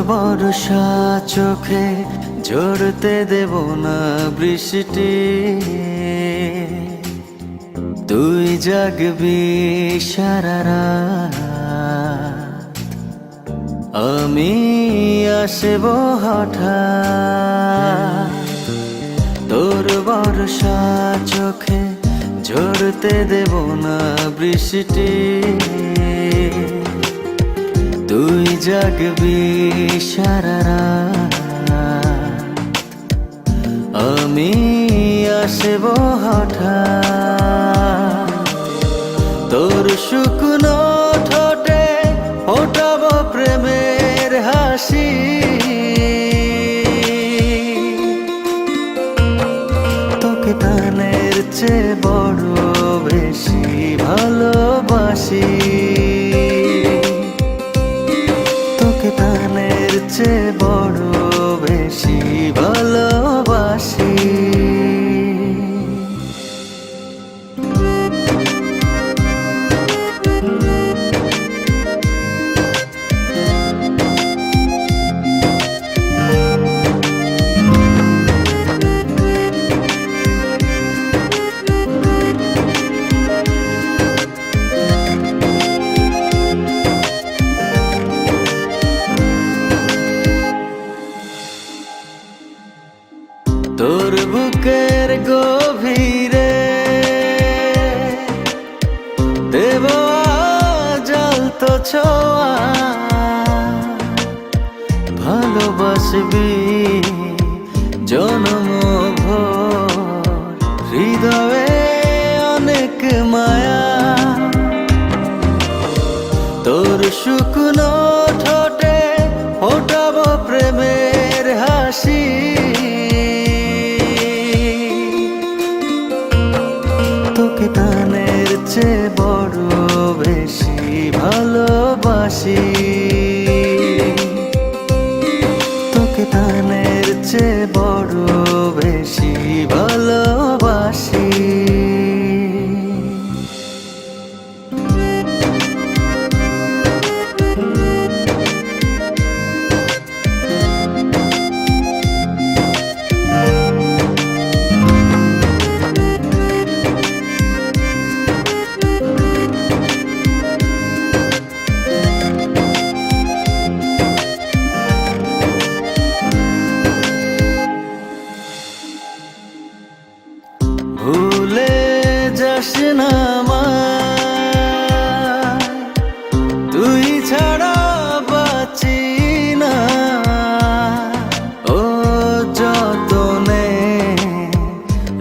বর্ষা চোখে ঝরতে দেব না বৃষ্টি, তুই জাগবি সারা রাত, আমি আসব হঠাৎ। তোর বর্ষা চোখে ঝরতে দেব না বৃষ্টি, তুই জাগবি সারা রাত, আমি আসব হঠাৎ। তোর শুকনো ঠোঁটে ফোটাবো প্রেমের হাসি, তোকে প্রাণের চেয়ে বড় বেশি ভালোবাসি, তোকে প্রাণের চেয়ে বড় বেশি ভালোবাসি। তোর বুকের গভীরে দেব জ্বলতো ছোঁয়া, ভালোবাসবি জনমভর, হৃদয়ে অনেক মায়া। তোর শুকনো ঠোঁটে ফোটাবো প্রেমের হাসি, তোকে প্রাণের চেয়ে বড় বেশি ভালোবাসি, তোকে প্রাণের চেয়ে বড় বেশি ভালোবাসি। ভুলে যাস না আমায়, তুই ছাড়া বাঁচি না, ও যতনে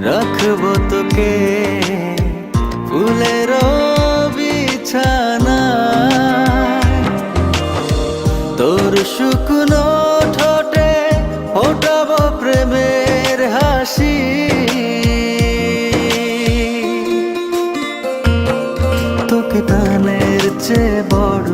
রাখবো তোকে ফুলের বিছানা। তোর শুকনো ঠোঁটে ফোটাবো প্রেমের হাসি, তোকে প্রাণের চেয়ে বড়